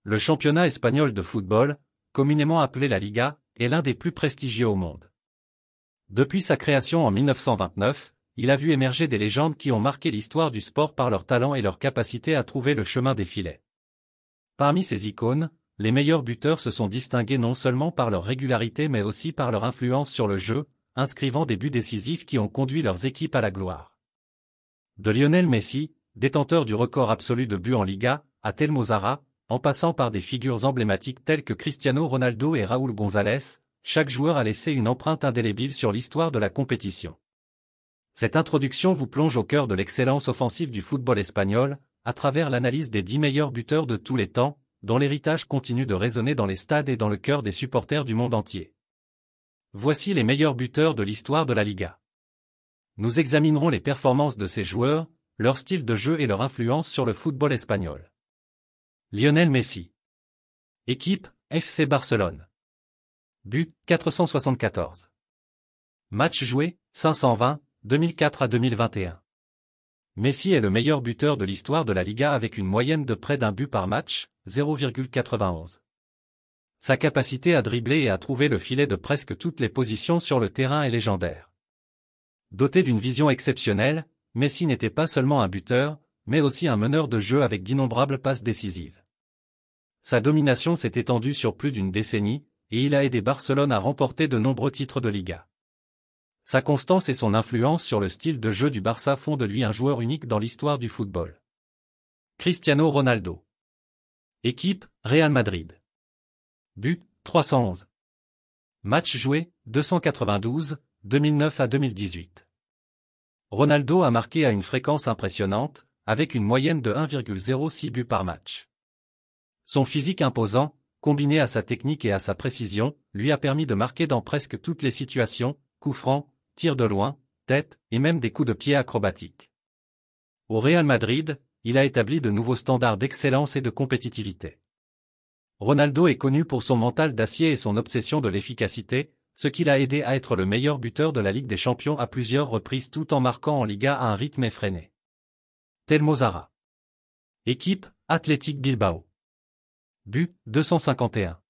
Le championnat espagnol de football, communément appelé la Liga, est l'un des plus prestigieux au monde. Depuis sa création en 1929, il a vu émerger des légendes qui ont marqué l'histoire du sport par leur talent et leur capacité à trouver le chemin des filets. Parmi ces icônes, les meilleurs buteurs se sont distingués non seulement par leur régularité mais aussi par leur influence sur le jeu, inscrivant des buts décisifs qui ont conduit leurs équipes à la gloire. De Lionel Messi, détenteur du record absolu de buts en Liga, à Telmo Zarra, en passant par des figures emblématiques telles que Cristiano Ronaldo et Raúl González, chaque joueur a laissé une empreinte indélébile sur l'histoire de la compétition. Cette introduction vous plonge au cœur de l'excellence offensive du football espagnol, à travers l'analyse des 10 meilleurs buteurs de tous les temps, dont l'héritage continue de résonner dans les stades et dans le cœur des supporters du monde entier. Voici les meilleurs buteurs de l'histoire de la Liga. Nous examinerons les performances de ces joueurs, leur style de jeu et leur influence sur le football espagnol. Lionel Messi. Équipe, FC Barcelone. But, 474. Match joué, 520, 2004 à 2021. Messi est le meilleur buteur de l'histoire de la Liga avec une moyenne de près d'un but par match, 0,91. Sa capacité à dribbler et à trouver le filet de presque toutes les positions sur le terrain est légendaire. Doté d'une vision exceptionnelle, Messi n'était pas seulement un buteur, mais aussi un meneur de jeu avec d'innombrables passes décisives. Sa domination s'est étendue sur plus d'une décennie, et il a aidé Barcelone à remporter de nombreux titres de Liga. Sa constance et son influence sur le style de jeu du Barça font de lui un joueur unique dans l'histoire du football. Cristiano Ronaldo. Équipe, Real Madrid. But, 311. Match joué, 292, 2009 à 2018. Ronaldo a marqué à une fréquence impressionnante, avec une moyenne de 1,06 buts par match. Son physique imposant, combiné à sa technique et à sa précision, lui a permis de marquer dans presque toutes les situations, coups francs, tirs de loin, tête, et même des coups de pied acrobatiques. Au Real Madrid, il a établi de nouveaux standards d'excellence et de compétitivité. Ronaldo est connu pour son mental d'acier et son obsession de l'efficacité, ce qui l'a aidé à être le meilleur buteur de la Ligue des Champions à plusieurs reprises tout en marquant en Liga à un rythme effréné. Telmo Zarra. Équipe, Athletic Bilbao. But, 251.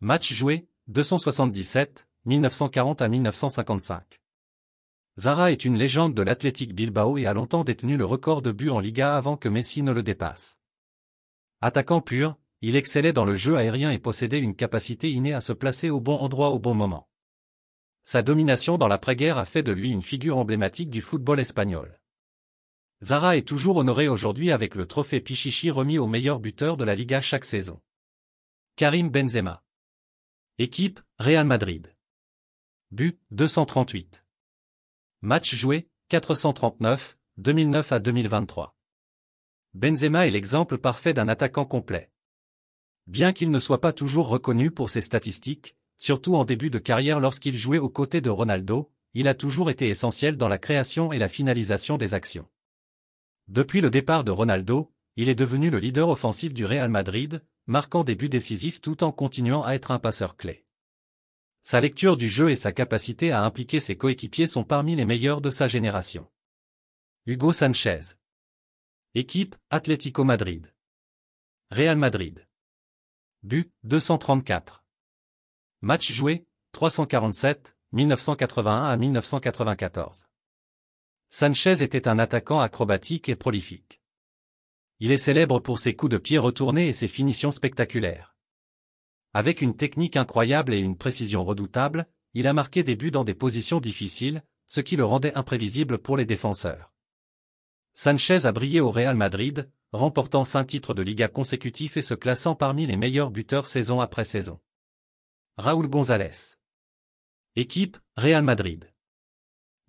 Match joué, 277, 1940 à 1955. Zarra est une légende de l'Athletic Bilbao et a longtemps détenu le record de buts en Liga avant que Messi ne le dépasse. Attaquant pur, il excellait dans le jeu aérien et possédait une capacité innée à se placer au bon endroit au bon moment. Sa domination dans l'après-guerre a fait de lui une figure emblématique du football espagnol. Zarra est toujours honoré aujourd'hui avec le trophée Pichichi remis au meilleur buteur de la Liga chaque saison. Karim Benzema. Équipe, Real Madrid. But, 238. Match joué, 439, 2009 à 2023. Benzema est l'exemple parfait d'un attaquant complet. Bien qu'il ne soit pas toujours reconnu pour ses statistiques, surtout en début de carrière lorsqu'il jouait aux côtés de Ronaldo, il a toujours été essentiel dans la création et la finalisation des actions. Depuis le départ de Ronaldo, il est devenu le leader offensif du Real Madrid, marquant des buts décisifs tout en continuant à être un passeur clé. Sa lecture du jeu et sa capacité à impliquer ses coéquipiers sont parmi les meilleurs de sa génération. Hugo Sanchez. Équipe, Atlético Madrid. Real Madrid. But, 234. Match joué, 347, 1981 à 1994. Sanchez était un attaquant acrobatique et prolifique. Il est célèbre pour ses coups de pied retournés et ses finitions spectaculaires. Avec une technique incroyable et une précision redoutable, il a marqué des buts dans des positions difficiles, ce qui le rendait imprévisible pour les défenseurs. Sanchez a brillé au Real Madrid, remportant 5 titres de Liga consécutifs et se classant parmi les meilleurs buteurs saison après saison. Raúl González. Équipe, Real Madrid.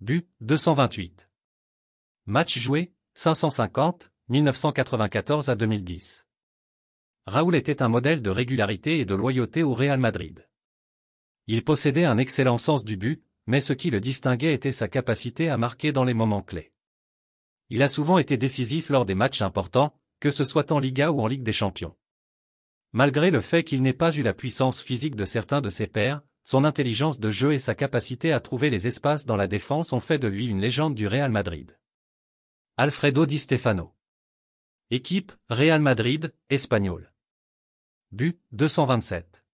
But, 228. Match joué, 550, 1994 à 2010. Raúl était un modèle de régularité et de loyauté au Real Madrid. Il possédait un excellent sens du but, mais ce qui le distinguait était sa capacité à marquer dans les moments clés. Il a souvent été décisif lors des matchs importants, que ce soit en Liga ou en Ligue des Champions. Malgré le fait qu'il n'ait pas eu la puissance physique de certains de ses pairs, son intelligence de jeu et sa capacité à trouver les espaces dans la défense ont fait de lui une légende du Real Madrid. Alfredo Di Stefano. Équipe, Real Madrid, Espagnol. But, 227.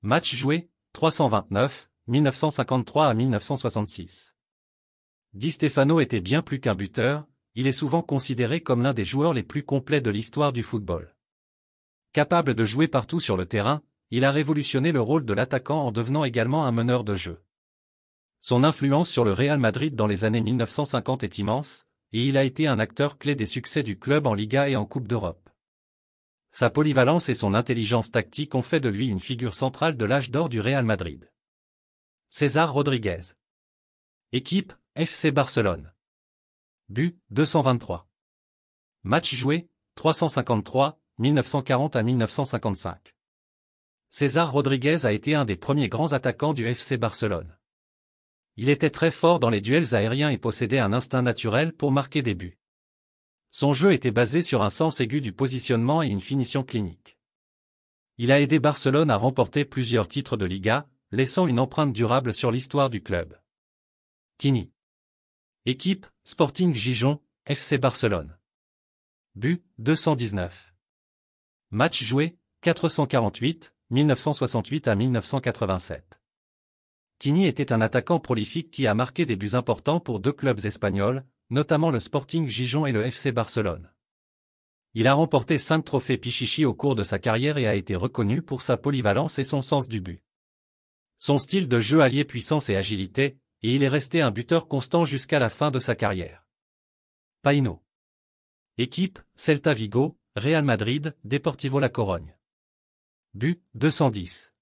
Matchs joués, 329, 1953 à 1966. Di Stefano était bien plus qu'un buteur, il est souvent considéré comme l'un des joueurs les plus complets de l'histoire du football. Capable de jouer partout sur le terrain, il a révolutionné le rôle de l'attaquant en devenant également un meneur de jeu. Son influence sur le Real Madrid dans les années 1950 est immense, et il a été un acteur clé des succès du club en Liga et en Coupe d'Europe. Sa polyvalence et son intelligence tactique ont fait de lui une figure centrale de l'âge d'or du Real Madrid. César Rodriguez. Équipe, FC Barcelone. But, 223. Matchs joués, 353, 1940 à 1955. César Rodriguez a été un des premiers grands attaquants du FC Barcelone. Il était très fort dans les duels aériens et possédait un instinct naturel pour marquer des buts. Son jeu était basé sur un sens aigu du positionnement et une finition clinique. Il a aidé Barcelone à remporter plusieurs titres de Liga, laissant une empreinte durable sur l'histoire du club. Quini. Équipe, Sporting Gijón, FC Barcelone. But, 219. Matchs joués, 448, 1968 à 1987. Quini était un attaquant prolifique qui a marqué des buts importants pour deux clubs espagnols, notamment le Sporting Gijón et le FC Barcelone. Il a remporté 5 trophées Pichichi au cours de sa carrière et a été reconnu pour sa polyvalence et son sens du but. Son style de jeu alliait puissance et agilité, et il est resté un buteur constant jusqu'à la fin de sa carrière. Paino. Équipe, Celta Vigo, Real Madrid, Deportivo La Corogne. But, 210.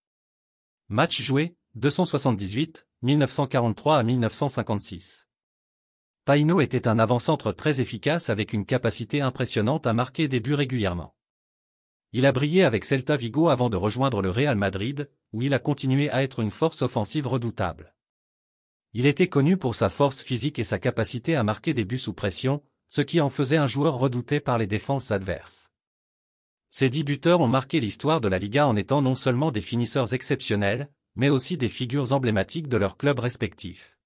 Matchs joués, 278, 1943 à 1956. Paino était un avant-centre très efficace avec une capacité impressionnante à marquer des buts régulièrement. Il a brillé avec Celta Vigo avant de rejoindre le Real Madrid, où il a continué à être une force offensive redoutable. Il était connu pour sa force physique et sa capacité à marquer des buts sous pression, ce qui en faisait un joueur redouté par les défenses adverses. Ces 10 buteurs ont marqué l'histoire de la Liga en étant non seulement des finisseurs exceptionnels, mais aussi des figures emblématiques de leurs clubs respectifs.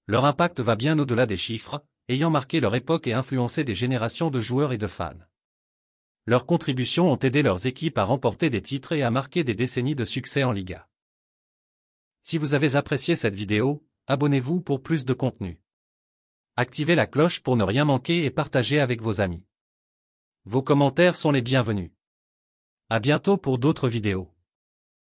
Leur impact va bien au-delà des chiffres, ayant marqué leur époque et influencé des générations de joueurs et de fans. Leurs contributions ont aidé leurs équipes à remporter des titres et à marquer des décennies de succès en Liga. Si vous avez apprécié cette vidéo, abonnez-vous pour plus de contenu. Activez la cloche pour ne rien manquer et partagez avec vos amis. Vos commentaires sont les bienvenus. À bientôt pour d'autres vidéos.